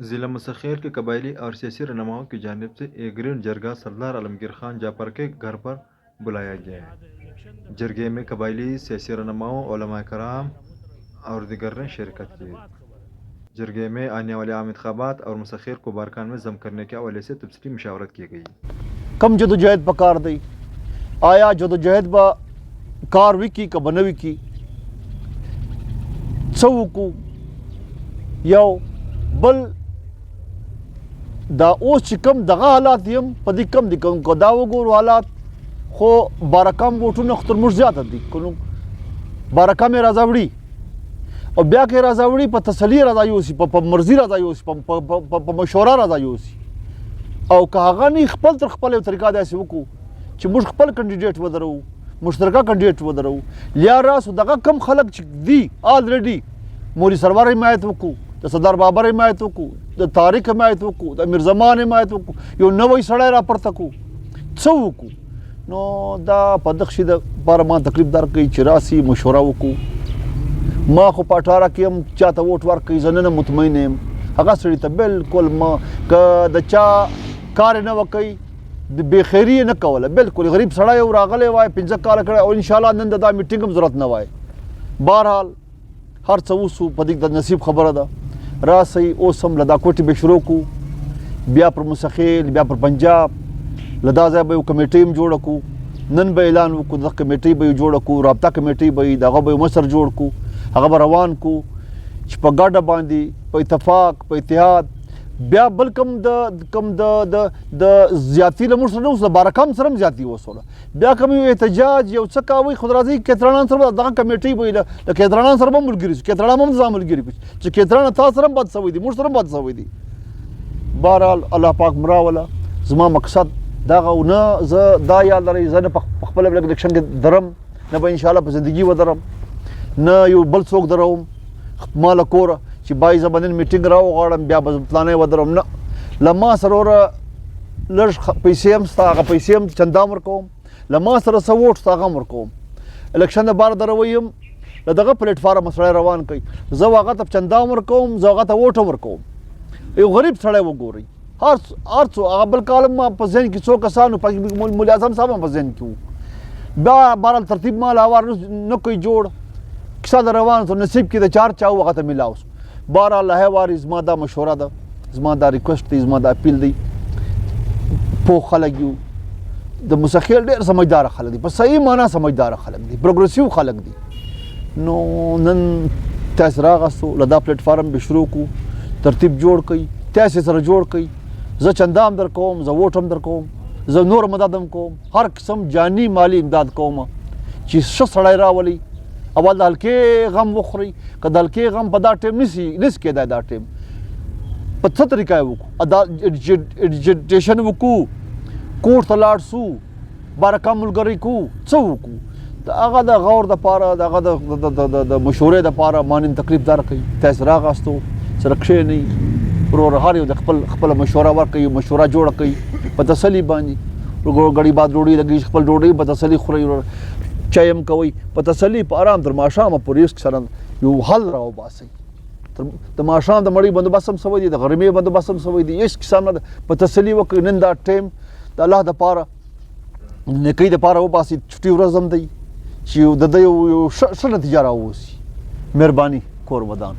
जिला मुसख्खेल के कबायली और सियासी रहनुमाओं की जानिब से एक ग्रीन जरगा सरदार आलमगीर खान जाफर के घर पर बुलाया गया है। जरगे में कबायली सियासी रहनुमाओं, उलमा कराम और दिगर ने शिरकत की। जरगे में आने वाले आम इंतखाबात और मुसख्खेल को बारकान में जम करने के हवाले से तफसीली मशावरत की गई। कम जदोजहद पकार दी आया जदोजहद बा कार विकी का बनवी की सवकू यो बल दा ओस कम दगा हालात यम पदी कम दिकम को दावो गोर हालात खो बारकाम वोटू नख्तर मुर्जात दी कोनो बारकाम राजावड़ी और ब्या के राजावड़ी पर तसली राजाई होसी पर मर्जी राजाई होसी पर मशवरा राजाई होसी और कहागा नहीं खपल तर खपल तरीका दे वकू च मुश खपल कैंडिडेट वदरो मुश्तरका कैंडिडेट वदरो लिया रास दगा कम खलक दी ऑलरेडी मोरी सरवार हिमायत वकू द सरदार बाबर हिमायत वकू द तारिक हिमायत वकू द अमीर जमान हिमायत वकू यो नवई सड़ाई रा पर तकू सवकू नो दा पदक्षिद बार मा तकरीबदार कई चिरासी मशवरा वकू माँ को पाठारा कि हम चाहता वोट वार कई जनन मुतमईन हम अगा सड़ी त बिल्कुल माँ क द चा कार न वकई बेखैरी न कवल बिल्कुल गरीब सड़ा और आगले वाए पिंजक काल करे और इंशाल्लाह नंद दा मीटिंग में जरूरत न वाए। बहरहाल हर सवसू पदिक द नसीब खबर दा रासई ओसम लदा कोटी बे शुरू को बिया पर मुसख्खेल बिया पर पंजाब लदा जा बे कमेटी में जोड़ को नन बे ऐलान को द कमेटी बे जोड़ को राब्ता कमेटी बे दगा बे मसर जोड़ को अगर रवान को पगाडा बांधी पे इतफाक पे इतिहाद ब्या बल कम द ज्याती लमुस न उस बारकाम सरम ज्याती वो सोला ब्या कम एहतजाज यो सकावी खुदराजी केतराना सर दा कमेटी बइला द केतराना सर मुलगिरी केतराना मम जामुलगिरी कुछ केतराना था सरम बात सवई दी मुसरम बात सवई दी। बहरहाल अल्लाह पाक मरावला जमा मकसद दागा न ज दा याद रही ज न पखपल इलेक्शन के दरम न ब इंशाल्लाह जिंदगी व दरम न यो बल सोक दरम माल कोर چې بای زبانن میټینګ راو غواړم بیا به پلانې ودرم نه لما سره لږ پیسې هم ستا هغه پیسې هم چندا ورکوم لما سره څه ووټ ستا هغه هم ورکوم الیکشن دپاره درویم له دغه پلیټفارم سړی روان کوي زه هغه ته چندا هم ورکوم زه هغه ته ووټ هم ورکوم یو غریب سړی وګورئ هر څو هغه بل کال ما په ذهن کې څو کسانو پکې مولي اعظم صاحب هم په ذهن کې وو بیا بهرحال ترتیب ما هوار نه کوي جوړ کیسه د روان سو نصیب کې د چار چاو هغه ته میلاو بہرحال ہے واری زما دا مشورہ دا زما دا ریکویسٹ دی زما دا اپیل دی پو خلق یو د مسخیل ډیر سمجھدار خلق دی په صحیح معنا سمجھدار خلق دی پروګریسیو خلق دی نو نن تاسو راغستو لدا پلیټ فارم به شروع کو ترتیب جوړ کړي تاسو سره جوړ کړي زه چندام در کوم زه ووټ هم در کوم زه نور مدد هم کوم هر قسم جانی مالی امداد کوم چې ش سړی راولي اول د هلکې غم وخوري که د هلکې غم په دا ټیم نس کېدای دا ټیم په څه طریقه یې وکړو اډجسټیشن وکړو کور ته لاړ سو بارکه ملګري کو څه وکړو د هغه د غور دپاره د هغه د مشورې دپاره ما نن تکلیف دار کوي تاسو راغاستو سره کښېنئ ورور هر یو د خپله مشوره ورکوي مشوره جوړه کوي په تسلي باندې غړي بعد ډوډۍ لګي خپل ډوډۍ په تسلي خورئ چایم کوي په تسلي په آرام تر ماښامه پورې ریسک سره یو حل راوباسئ د ماښام د مړۍ بندوبست هم سوی دی د غرمې بندوبست هم سوی دی هېڅ قسم نه ده په تسلي وکړئ نن دا ټایم د الله دپاره نیکۍ دپاره وباسئ چټي ورځ هم دی چې د ده یو ښه نتیجه راووسي. مهرباني کور ودان.